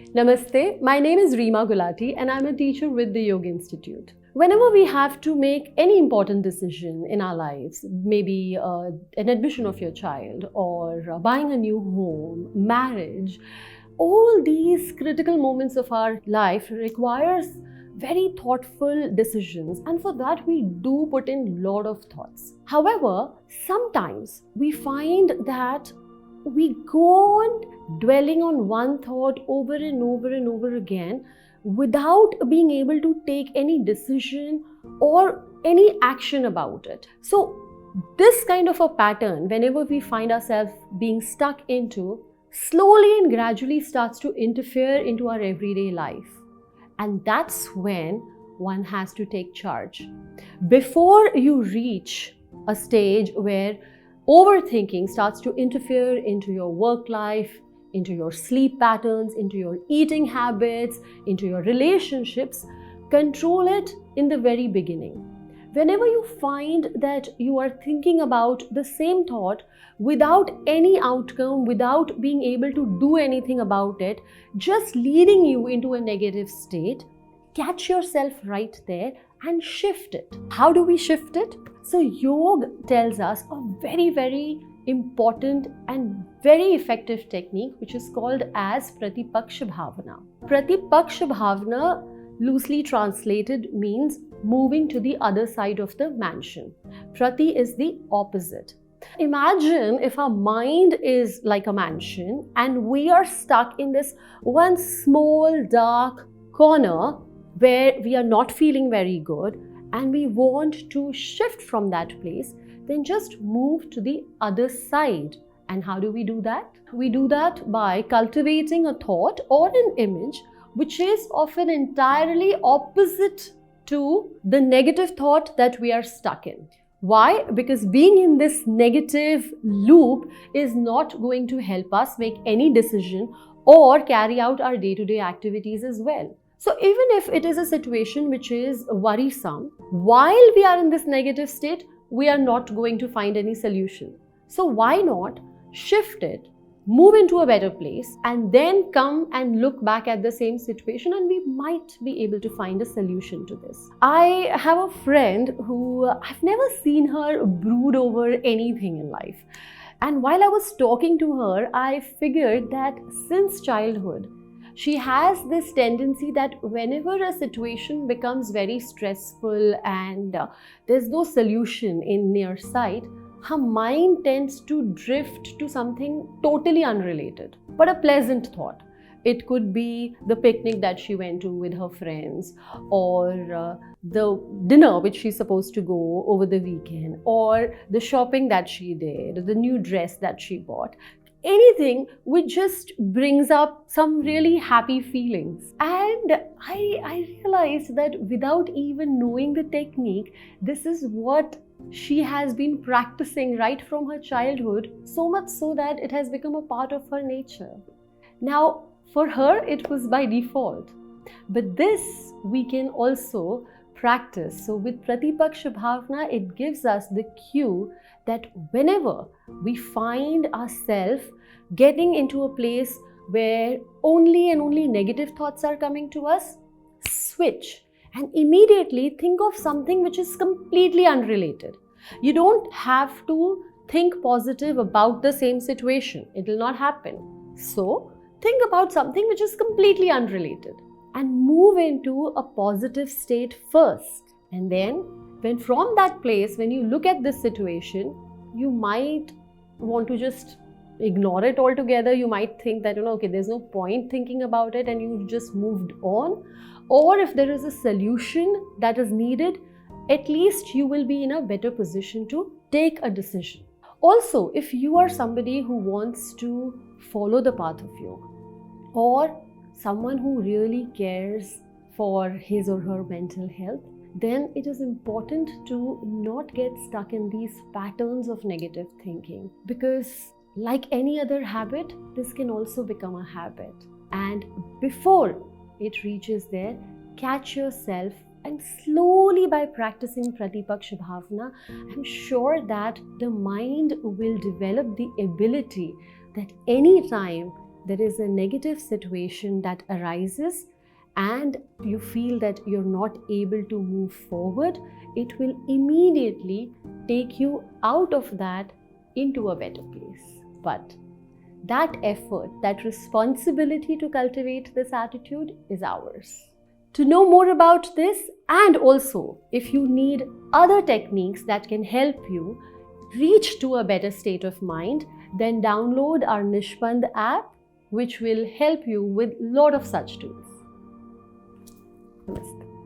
Namaste, my name is Reema Gulati and I'm a teacher with the Yoga Institute. Whenever we have to make any important decision in our lives, maybe an admission of your child or buying a new home, marriage, all these critical moments of our life requires very thoughtful decisions, and for that we do put in lot of thoughts. However, sometimes we find that we go on dwelling on one thought over and over and over again without being able to take any decision or any action about it. So this kind of a pattern, whenever we find ourselves being stuck into, slowly and gradually starts to interfere into our everyday life. And that's when one has to take charge. Before you reach a stage where overthinking starts to interfere into your work life, into your sleep patterns, into your eating habits, into your relationships, control it in the very beginning. Whenever you find that you are thinking about the same thought without any outcome, without being able to do anything about it, just leading you into a negative state, catch yourself right there and shift it. How do we shift it? So yoga tells us a very, very important and very effective technique which is called as Pratipaksha Bhavana. Pratipaksha Bhavana, loosely translated, means moving to the other side of the mansion. Prati is the opposite. Imagine if our mind is like a mansion and we are stuck in this one small dark corner where we are not feeling very good and we want to shift from that place, then just move to the other side. And how do we do that? We do that by cultivating a thought or an image which is often entirely opposite to the negative thought that we are stuck in. Why? Because being in this negative loop is not going to help us make any decision or carry out our day-to-day activities as well. So even if it is a situation which is worrisome, while we are in this negative state, we are not going to find any solution. So why not shift it, move into a better place, and then come and look back at the same situation and we might be able to find a solution to this. I have a friend who I've never seen her brood over anything in life. And while I was talking to her, I figured that since childhood, she has this tendency that whenever a situation becomes very stressful and there's no solution in near sight, her mind tends to drift to something totally unrelated, but a pleasant thought. It could be the picnic that she went to with her friends, or the dinner which she's supposed to go over the weekend, or the shopping that she did, the new dress that she bought. Anything which just brings up some really happy feelings. And I realized that without even knowing the technique, this is what she has been practicing right from her childhood, so much so that it has become a part of her nature. Now, for her, it was by default. But this we can also practice. So with Pratipaksha Bhavana, it gives us the cue that whenever we find ourselves getting into a place where only and only negative thoughts are coming to us, switch and immediately think of something which is completely unrelated. You don't have to think positive about the same situation. It will not happen. So think about something which is completely unrelated and move into a positive state first. And then when from that place, when you look at this situation, you might want to just ignore it altogether. You might think that, okay, there's no point thinking about it and you just moved on. Or if there is a solution that is needed, at least you will be in a better position to take a decision. Also, if you are somebody who wants to follow the path of yoga, or someone who really cares for his or her mental health, then it is important to not get stuck in these patterns of negative thinking, because like any other habit, this can also become a habit. And before it reaches there, catch yourself, and slowly by practicing Pratipaksha Bhavana, I'm sure that the mind will develop the ability that anytime there is a negative situation that arises and you feel that you're not able to move forward, it will immediately take you out of that into a better place. But that effort, that responsibility to cultivate this attitude is ours. To know more about this, and also if you need other techniques that can help you reach to a better state of mind, then download our Nispand app, which will help you with a lot of such tools. Namaste.